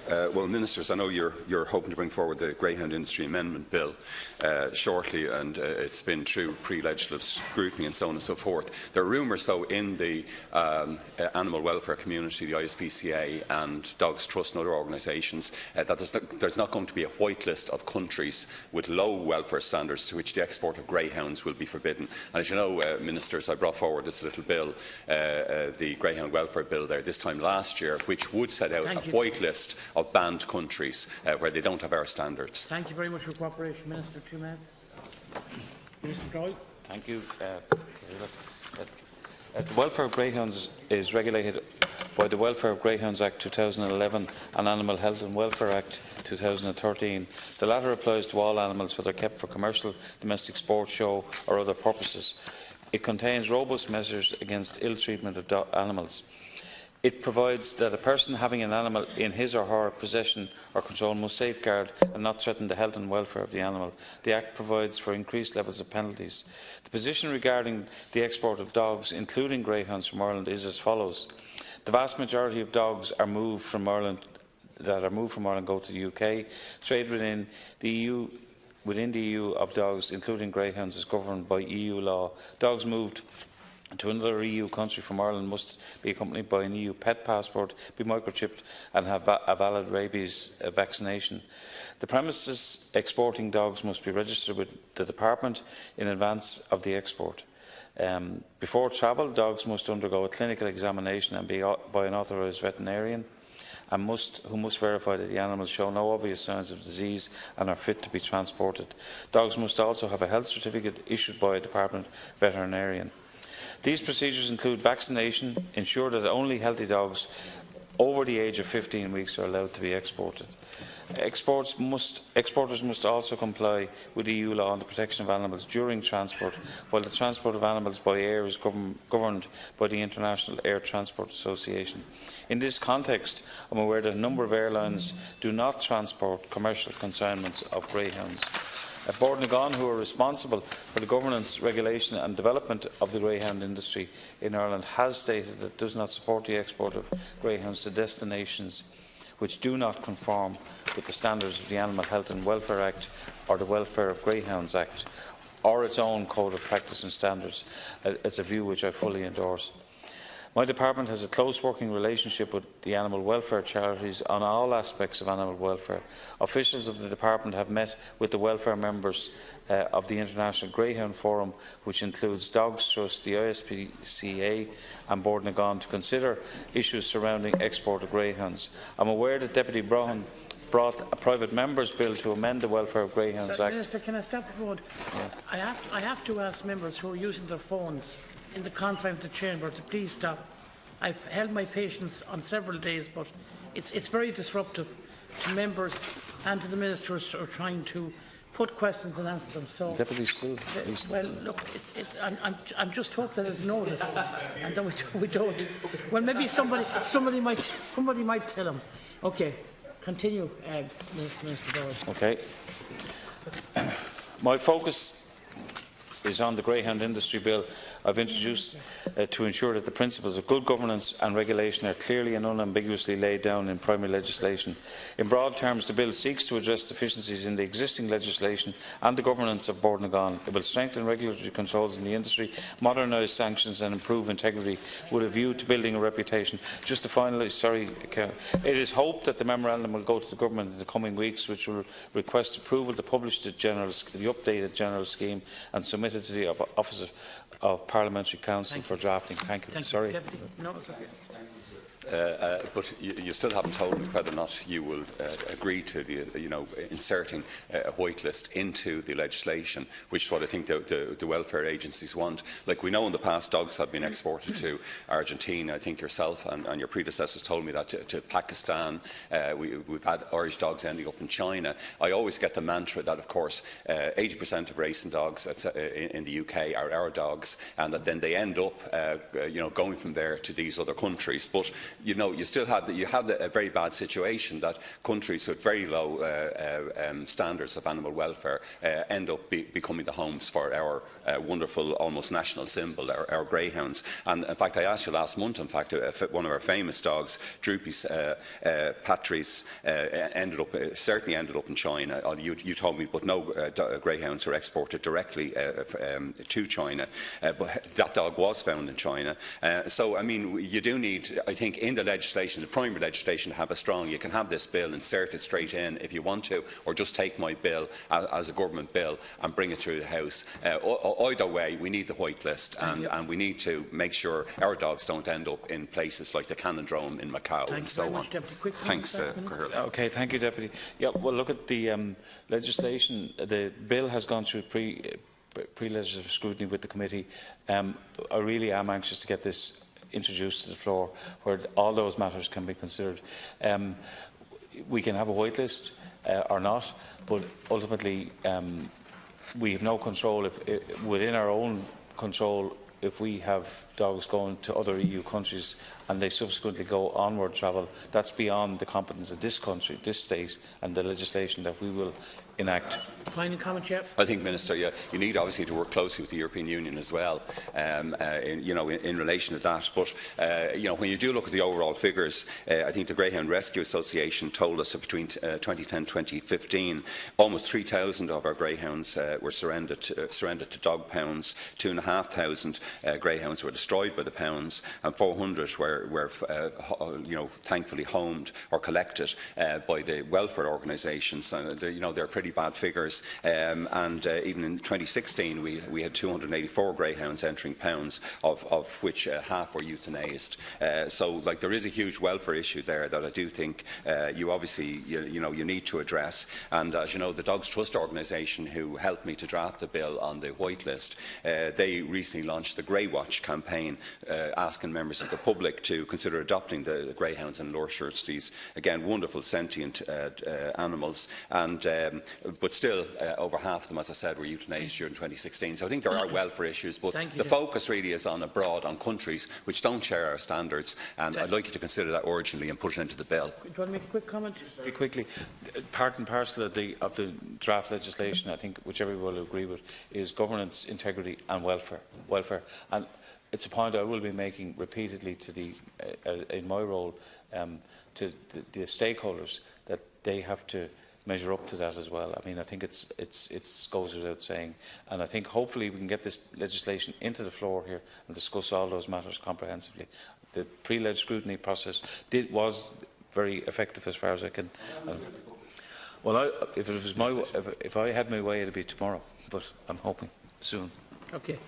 Well, Ministers, I know you're hoping to bring forward the Greyhound Industry Amendment Bill shortly, and it's been through pre-legislative scrutiny and so on and so forth. There are rumours, though, in the animal welfare community, the ISPCA and Dogs Trust and other organisations, that there's not going to be a white list of countries with low welfare standards to which the export of greyhounds will be forbidden. And as you know, Ministers, I brought forward this little bill, the Greyhound Welfare Bill there this time last year, which would set out a white list of banned countries where they don't have our standards. Thank you very much for your cooperation, Minister. 2 minutes. Minister Doyle. Thank you. The welfare of greyhounds is regulated by the Welfare of Greyhounds Act 2011 and Animal Health and Welfare Act 2013. The latter applies to all animals, whether kept for commercial, domestic sport, show or other purposes. It contains robust measures against ill treatment of animals. It provides that a person having an animal in his or her possession or control must safeguard and not threaten the health and welfare of the animal. The Act provides for increased levels of penalties. The position regarding the export of dogs, including greyhounds, from Ireland is as follows. The vast majority of dogs are moved from Ireland go to the UK. Trade within the EU of dogs, including greyhounds, is governed by EU law. Dogs moved to another EU country from Ireland must be accompanied by an EU pet passport, be microchipped and have a valid rabies vaccination. The premises exporting dogs must be registered with the Department in advance of the export. Before travel, dogs must undergo a clinical examination and be by an authorised veterinarian, and who must verify that the animals show no obvious signs of disease and are fit to be transported. Dogs must also have a health certificate issued by a Department veterinarian. These procedures include vaccination, ensure that only healthy dogs over the age of 15 weeks are allowed to be exported. Exporters must also comply with EU law on the protection of animals during transport, while the transport of animals by air is governed by the International Air Transport Association. In this context, I am aware that a number of airlines do not transport commercial consignments of greyhounds. Bandicoot, who are responsible for the governance, regulation and development of the greyhound industry in Ireland, has stated that it does not support the export of greyhounds to destinations which do not conform with the standards of the Animal Health and Welfare Act or the Welfare of Greyhounds Act, or its own Code of Practice and Standards. It's a view which I fully endorse. My department has a close working relationship with the animal welfare charities on all aspects of animal welfare. Officials of the department have met with the welfare members of the International Greyhound Forum, which includes Dogs Trust, the ISPCA and Bandicoot, to consider issues surrounding export of greyhounds. I am aware that Deputy Broughan brought a private member's bill to amend the Welfare of Greyhounds Act. Minister, can I stop the road? Yeah. I have to ask members who are using their phones in the confines of the chamber to please stop. I've held my patience on several days, but it's very disruptive to members and to the ministers who are trying to put questions and answer them. So, Deputy still. Well, look, I'm just hope that it's noted, and that we don't. Well, maybe somebody might tell him. Okay, continue, Minister Doyle. Okay. My focus is on the Greyhound Industry Bill I've introduced to ensure that the principles of good governance and regulation are clearly and unambiguously laid down in primary legislation. In broad terms, the bill seeks to address deficiencies in the existing legislation and the governance of Bandicoot. It will strengthen regulatory controls in the industry, modernise sanctions and improve integrity with a view to building a reputation. Just to finalise, it is hoped that the memorandum will go to the government in the coming weeks, which will request approval to publish the updated general scheme and submit it to the Office of Parliamentary Council for drafting. Thank you. Sorry. No, it's okay. But you still haven't told me whether or not you will agree to the, inserting a white list into the legislation, which is what I think the welfare agencies want. Like we know in the past, dogs have been exported to Argentina. I think yourself and your predecessors told me that to Pakistan. We've had Irish dogs ending up in China. I always get the mantra that, of course, 80% of racing dogs in the UK are our dogs, and that then they end up, going from there to these other countries. But you still have a very bad situation that countries with very low standards of animal welfare end up becoming the homes for our wonderful, almost national symbol, our greyhounds. And in fact, I asked you last month, in fact, one of our famous dogs, Droopy's Patrice, certainly ended up in China. You told me, but no greyhounds were exported directly to China. But that dog was found in China. So, I mean, you do need, I think, in the legislation, the primary legislation, to have a strong, you can have this bill inserted straight in if you want to, or just take my bill as a government bill and bring it through the House. Either way, we need the white list, and we need to make sure our dogs don't end up in places like the Canondrome in Macau and so on. Thanks, Okay, thank you, Deputy. Yeah, well, look at the legislation. The bill has gone through pre-legislative scrutiny with the committee. I really am anxious to get this introduced to the floor, where all those matters can be considered. We can have a whitelist or not, but ultimately we have no control within our own control. If we have dogs going to other EU countries and they subsequently go onward travel, that's beyond the competence of this country, this state, and the legislation that we will enact. Final comment, Chair. I think, Minister, you need obviously to work closely with the European Union as well, in relation to that. But when you do look at the overall figures, I think the Greyhound Rescue Association told us that between 2010 and 2015, almost 3,000 of our greyhounds were surrendered to dog pounds. 2,500 greyhounds were destroyed by the pounds, and 400 were thankfully homed or collected by the welfare organisations. They're pretty bad figures. Even in 2016, we had 284 greyhounds entering pounds, of which half were euthanized. So, there is a huge welfare issue there that I do think you obviously you need to address. And as you know, the Dogs Trust organisation, who helped me to draft the bill on the whitelist, they recently launched the Grey Watch campaign, asking members of the public to consider adopting the greyhounds and lurchers, these again wonderful sentient animals. But still, over half of them, as I said, were euthanized during 2016. So I think there are welfare issues, but the focus really is on countries which don't share our standards, and I'd like you to consider that urgently and put it into the bill. Do you want to make a quick comment? Very quickly, part and parcel of the draft legislation, I think, which everyone will agree with, is governance, integrity and welfare. And it's a point I will be making repeatedly to in my role to the stakeholders, that they have to measure up to that as well. I mean, I think it goes without saying, and I think hopefully we can get this legislation into the floor here and discuss all those matters comprehensively. The pre-leg scrutiny process was very effective, as far as I can. Well, if I had my way, it'd be tomorrow, but I'm hoping soon. Okay.